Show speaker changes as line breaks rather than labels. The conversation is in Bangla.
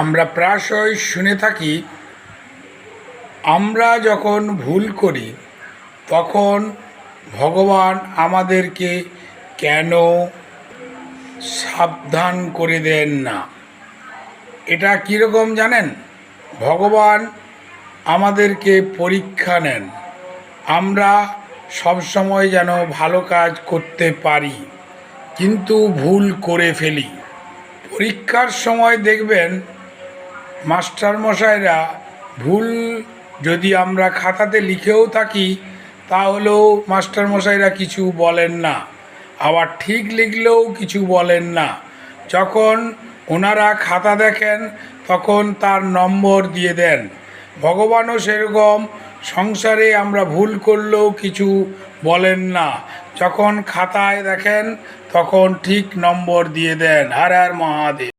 আমরা প্রায়শই শুনে থাকি আমরা যখন ভুল করি তখন ভগবান আমাদেরকে কেন সাবধান করে দেন না। এটা কীরকম জানেন? ভগবান আমাদেরকে পরীক্ষা নেন, আমরা সবসময় যেন ভালো কাজ করতে পারি, কিন্তু ভুল করে ফেলি। পরীক্ষার সময় দেখবেন মাস্টারমশাইরা ভুল যদি আমরা খাতাতে লিখেও থাকি তাহলেও মাস্টারমশাইরা কিছু বলেন না, আবার ঠিক লিখলেও কিছু বলেন না। যখন ওনারা খাতা দেখেন তখন তার নম্বর দিয়ে দেন। ভগবানও সেরকম, সংসারে আমরা ভুল করলেও কিছু বলেন না, যখন খাতায় দেখেন তখন ঠিক নম্বর দিয়ে দেন। হর হর মহাদেব।